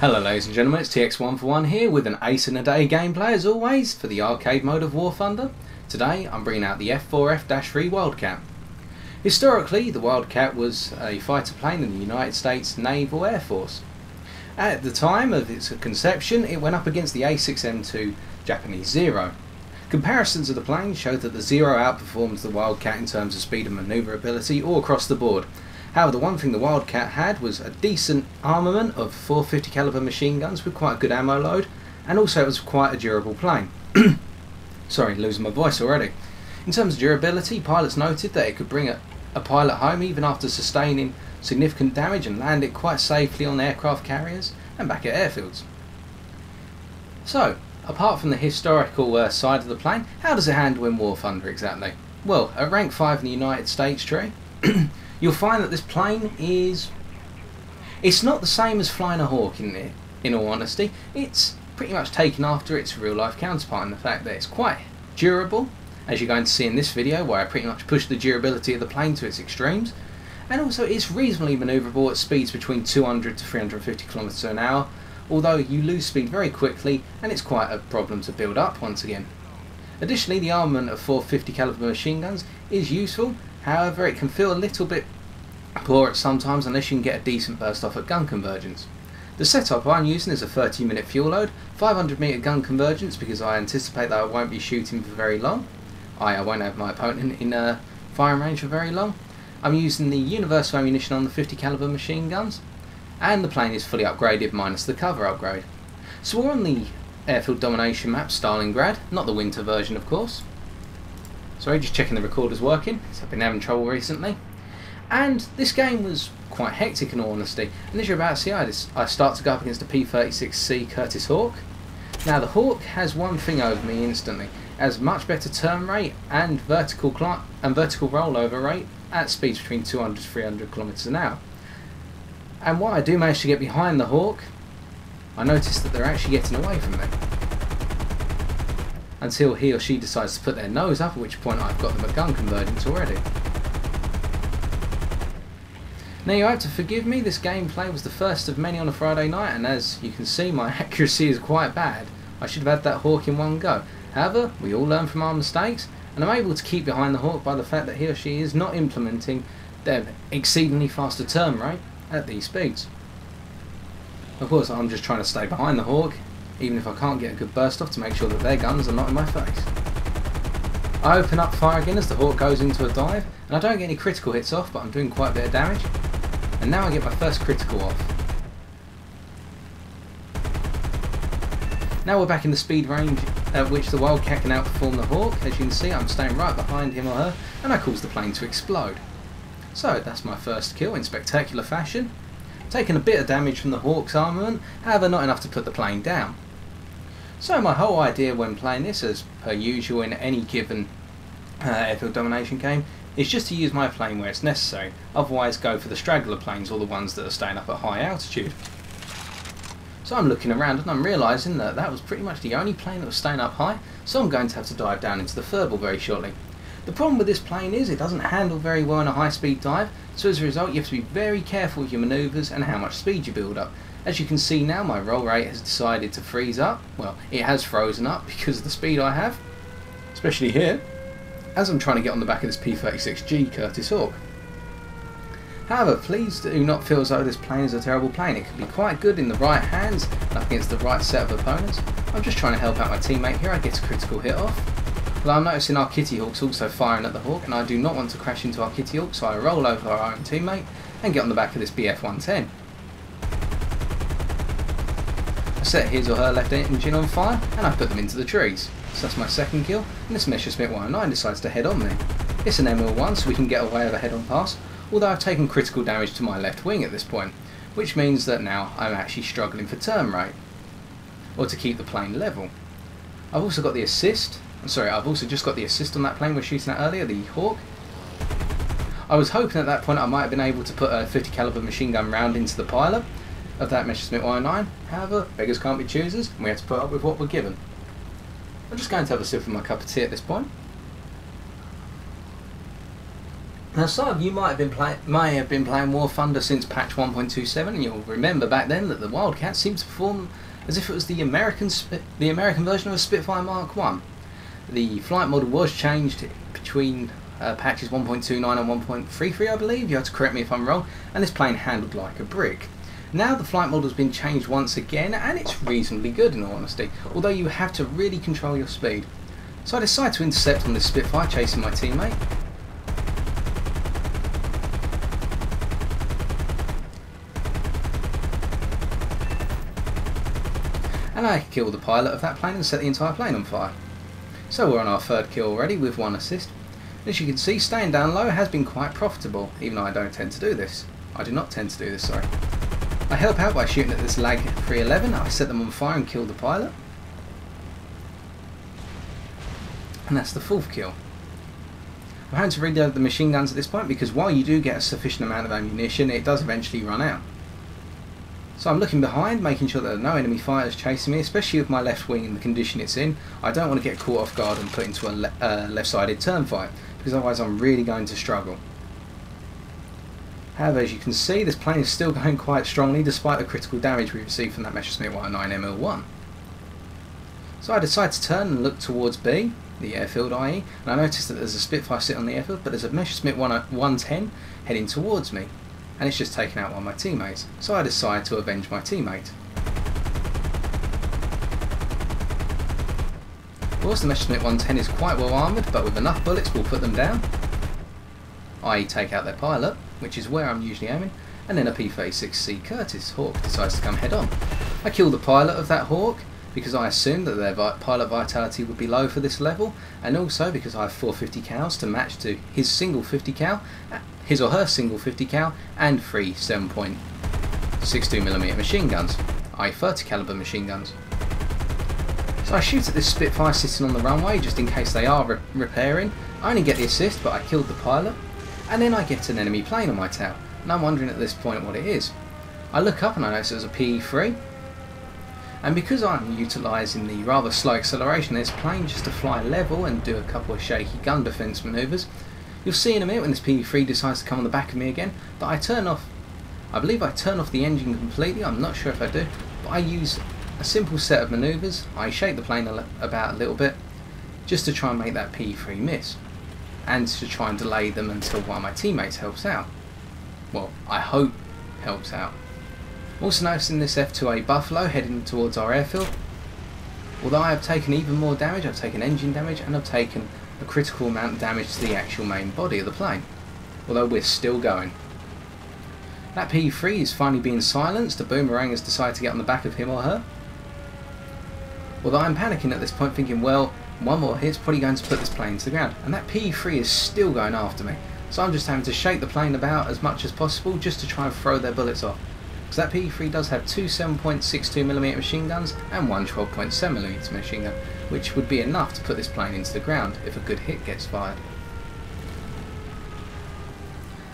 Hello ladies and gentlemen, it's TX141 here with an ace in a day gameplay as always for the arcade mode of War Thunder. Today I'm bringing out the F4F-3 Wildcat. Historically, the Wildcat was a fighter plane in the United States Naval Air Force. At the time of its conception, it went up against the A6M2 Japanese Zero. Comparisons of the planes showed that the Zero outperformed the Wildcat in terms of speed and maneuverability all across the board. However, the one thing the Wildcat had was a decent armament of 450 caliber machine guns with quite a good ammo load, and also it was quite a durable plane. Sorry, losing my voice already. In terms of durability, pilots noted that it could bring a pilot home even after sustaining significant damage and land it quite safely on aircraft carriers and back at airfields. So, apart from the historical side of the plane, how does it handle in War Thunder exactly? Well, at rank 5 in the United States tree, you'll find that this plane it's not the same as flying a Hawk in all honesty. It's pretty much taken after its real life counterpart in the fact that it's quite durable, as you're going to see in this video where I pretty much push the durability of the plane to its extremes, and also it's reasonably manoeuvrable at speeds between 200 to 350 km an hour, although you lose speed very quickly and it's quite a problem to build up once again. Additionally, the armament of 450 caliber machine guns is useful. However, it can feel a little bit poor at sometimes unless you can get a decent burst off at gun convergence. The setup I'm using is a 30-minute fuel load, 500 meter gun convergence because I anticipate that I won't be shooting for very long. I won't have my opponent in firing range for very long. I'm using the universal ammunition on the 50 caliber machine guns, and the plane is fully upgraded minus the cover upgrade. So we're on the Airfield Domination map Stalingrad, not the winter version of course. Sorry, just checking the recorder's working, so I've been having trouble recently. And this game was quite hectic in all honesty, and as you're about to see, I start to go up against a P-36C Curtiss Hawk. Now the Hawk has one thing over me instantly: it has much better turn rate and vertical rollover rate at speeds between 200 to 300 km an hour. And while I do manage to get behind the Hawk, I notice that they're actually getting away from me, until he or she decides to put their nose up, at which point I've got them at gun convergence already. Now you have to forgive me, this gameplay was the first of many on a Friday night, and as you can see my accuracy is quite bad. I should have had that Hawk in one go. However, we all learn from our mistakes, and I'm able to keep behind the Hawk by the fact that he or she is not implementing their exceedingly faster turn rate at these speeds. Of course, I'm just trying to stay behind the Hawk, even if I can't get a good burst off, to make sure that their guns are not in my face. I open up fire again as the Hawk goes into a dive, and I don't get any critical hits off, but I'm doing quite a bit of damage. And now I get my first critical off. Now we're back in the speed range at which the Wildcat can outperform the Hawk. As you can see, I'm staying right behind him or her, and I cause the plane to explode. So that's my first kill in spectacular fashion. Taking a bit of damage from the Hawk's armament, however not enough to put the plane down. So my whole idea when playing this, as per usual in any given Airfield Domination game, is just to use my plane where it's necessary, otherwise go for the straggler planes or the ones that are staying up at high altitude. So I'm looking around and I'm realising that that was pretty much the only plane that was staying up high, so I'm going to have to dive down into the furball very shortly. The problem with this plane is it doesn't handle very well in a high speed dive, so as a result you have to be very careful with your manoeuvres and how much speed you build up. As you can see now, my roll rate has decided to freeze up. Well, it has frozen up because of the speed I have, especially here, as I'm trying to get on the back of this P-36G Curtiss Hawk. However, please do not feel as though this plane is a terrible plane. It can be quite good in the right hands and up against the right set of opponents. I'm just trying to help out my teammate here. I get a critical hit off. But I'm noticing our Kitty Hawk's also firing at the Hawk, and I do not want to crash into our Kitty Hawk, so I roll over our own teammate and get on the back of this BF-110. I set his or her left engine on fire and I put them into the trees. So that's my second kill, and this Messerschmitt 109 decides to head on me. It's an ML1, so we can get away with a head-on pass, although I've taken critical damage to my left wing at this point, which means that now I'm actually struggling for turn rate, or to keep the plane level. I've also got the assist. I've also just got the assist on that plane we were shooting at earlier, the Hawk. I was hoping at that point I might have been able to put a 50 caliber machine gun round into the pilot of that Messerschmitt 109. However, beggars can't be choosers, and we have to put up with what we're given. I'm just going to have a sip of my cup of tea at this point. Now some of you may have been playing War Thunder since patch 1.27, and you'll remember back then that the Wildcat seemed to perform as if it was the American version of a Spitfire Mark 1. The flight model was changed between patches 1.29 and 1.33, I believe. You have to correct me if I'm wrong. And this plane handled like a brick. Now the flight model has been changed once again, and it's reasonably good in all honesty, although you have to really control your speed. So I decide to intercept on this Spitfire, chasing my teammate. And I kill the pilot of that plane and set the entire plane on fire. So we're on our third kill already with 1 assist. As you can see, staying down low has been quite profitable, even though I don't tend to do this. I do not tend to do this, sorry. I help out by shooting at this lag 311, I set them on fire and kill the pilot. And that's the 4th kill. I'm having to reload the machine guns at this point because while you do get a sufficient amount of ammunition, it does eventually run out. So I'm looking behind, making sure that there are no enemy fighters chasing me, especially with my left wing in the condition it's in. I don't want to get caught off guard and put into a left-sided turn fight, because otherwise I'm really going to struggle. However, as you can see, this plane is still going quite strongly despite the critical damage we received from that Messerschmitt 109 ML1. So I decide to turn and look towards B, the airfield IE, and I notice that there's a Spitfire sitting on the airfield, but there's a Messerschmitt 110 heading towards me. And it's just taken out one of my teammates, so I decide to avenge my teammate. Of course, the Messerschmitt 110 is quite well armoured, but with enough bullets we'll put them down, i.e. take out their pilot, which is where I'm usually aiming, and then a P-36C Curtiss Hawk decides to come head on. I kill the pilot of that Hawk, because I assumed that their pilot vitality would be low for this level, and also because I have 450 cals to match to his single 50 cal, his or her single 50 cal, and 3 7.62mm machine guns, i.e. 30 caliber machine guns. So I shoot at this Spitfire sitting on the runway just in case they are repairing. I only get the assist, but I killed the pilot, and then I get an enemy plane on my tail, and I'm wondering at this point what it is. I look up and I notice there's a PE-3, and because I'm utilising the rather slow acceleration of this plane just to fly level and do a couple of shaky gun defence manoeuvres, you'll see in a minute when this PE-3 decides to come on the back of me again that I believe I turn off the engine completely, I'm not sure if I do, but I use a simple set of manoeuvres. I shake the plane about a little bit just to try and make that PE-3 miss, and to try and delay them until one of my teammates helps out. Well, I hope helps out. Also noticing this F2A Buffalo heading towards our airfield. Although I have taken even more damage, I've taken engine damage and I've taken a critical amount of damage to the actual main body of the plane, although we're still going. That PE-3 is finally being silenced. The boomerang has decided to get on the back of him or her. Although I'm panicking at this point, thinking, well, one more hit's probably going to put this plane to the ground, and that PE-3 is still going after me, so I'm just having to shake the plane about as much as possible just to try and throw their bullets off, because that PE-3 does have 2 7.62mm machine guns and 1 12.7mm machine gun, which would be enough to put this plane into the ground if a good hit gets fired.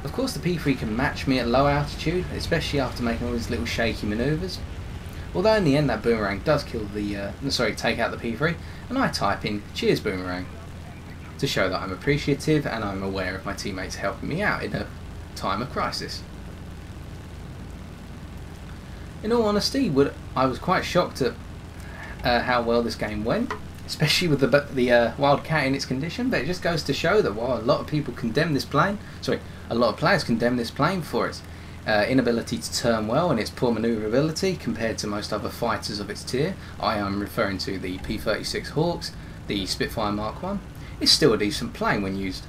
Of course, the PE-3 can match me at low altitude, especially after making all these little shaky manoeuvres. Although in the end that boomerang does kill take out the PE-3, and I type in "Cheers Boomerang" to show that I'm appreciative and I'm aware of my teammates helping me out in a time of crisis. In all honesty, I was quite shocked at how well this game went, especially with the Wildcat in its condition, but it just goes to show that while a lot of people condemn this plane, a lot of players condemn this plane for its inability to turn well and its poor manoeuvrability compared to most other fighters of its tier, I am referring to the P-36 Hawks, the Spitfire Mark 1, it's still a decent plane when used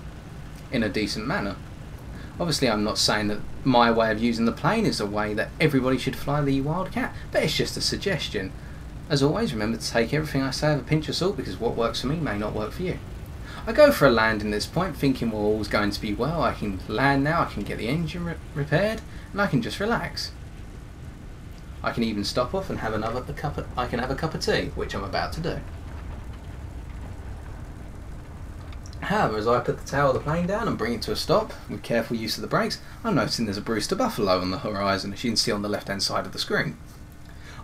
in a decent manner. Obviously I'm not saying that my way of using the plane is the way that everybody should fly the Wildcat, but it's just a suggestion. As always, remember to take everything I say with a pinch of salt, because what works for me may not work for you. I go for a landing at this point, thinking well, all's going to be well, I can land now, I can get the engine repaired, and I can just relax. I can even stop off and have a cup of tea, which I'm about to do. However, as I put the tail of the plane down and bring it to a stop, with careful use of the brakes, I'm noticing there's a Brewster Buffalo on the horizon, as you can see on the left hand side of the screen.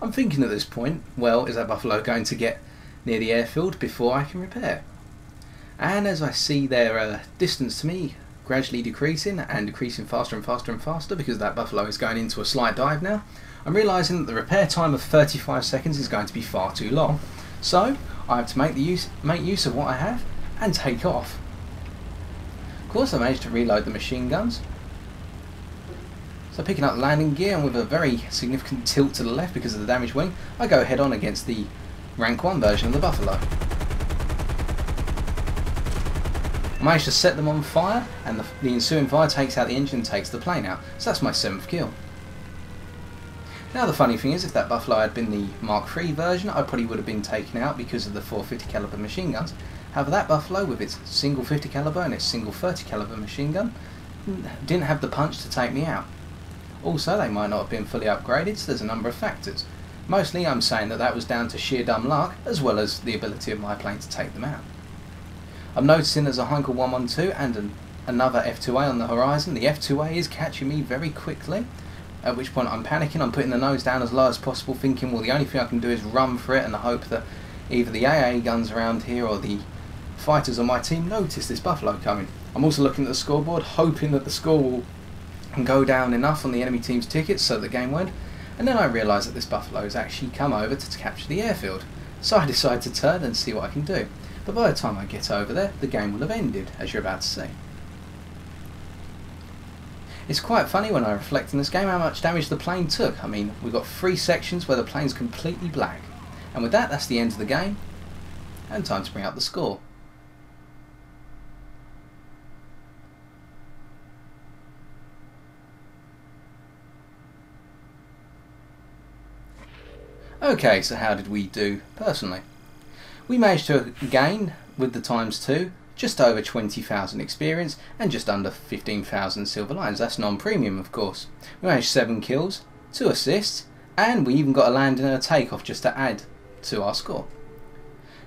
I'm thinking at this point, well, is that Buffalo going to get near the airfield before I can repair? And as I see their distance to me gradually decreasing and decreasing faster and faster and faster because that buffalo is going into a slight dive now, I'm realising that the repair time of 35 seconds is going to be far too long. So I have to make use of what I have and take off. Of course, I managed to reload the machine guns. So picking up landing gear, and with a very significant tilt to the left because of the damaged wing, I go head on against the rank 1 version of the Buffalo. I managed to set them on fire, and the ensuing fire takes out the engine and takes the plane out. So that's my 7th kill. Now the funny thing is, if that Buffalo had been the Mark III version, I probably would have been taken out because of the 450 caliber machine guns. However, that Buffalo with its single 50 caliber and its single 30 caliber machine gun didn't have the punch to take me out. Also, they might not have been fully upgraded, so there's a number of factors. Mostly I'm saying that was down to sheer dumb luck, as well as the ability of my plane to take them out. I'm noticing there's a Heinkel 112 and another F2A on the horizon. The F2A is catching me very quickly, at which point I'm panicking. I'm putting the nose down as low as possible, thinking, well, the only thing I can do is run for it and hope that either the AA guns around here or the fighters on my team notice this Buffalo coming. I'm also looking at the scoreboard, hoping that the score will go down enough on the enemy team's tickets so that the game went, and then I realise that this Buffalo has actually come over to capture the airfield. So I decide to turn and see what I can do. But by the time I get over there, the game will have ended, as you're about to see. It's quite funny when I reflect on this game how much damage the plane took. I mean, we've got 3 sections where the plane's completely black. And with that, that's the end of the game, and time to bring up the score. Okay, so how did we do personally? We managed to gain, with the ×2, just over 20,000 experience and just under 15,000 silver lines. That's non-premium, of course. We managed 7 kills, 2 assists, and we even got a landing and a takeoff just to add to our score.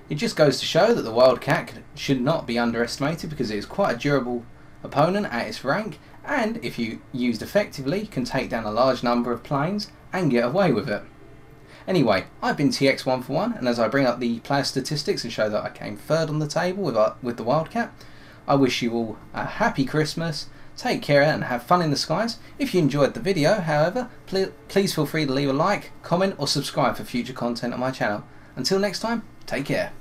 It just goes to show that the Wildcat should not be underestimated because it is quite a durable opponent at its rank, and if you used effectively, can take down a large number of planes and get away with it. Anyway, I've been TX141, and as I bring up the player statistics and show that I came 3rd on the table with the Wildcat, I wish you all a happy Christmas, take care and have fun in the skies. If you enjoyed the video, however, please feel free to leave a like, comment or subscribe for future content on my channel. Until next time, take care.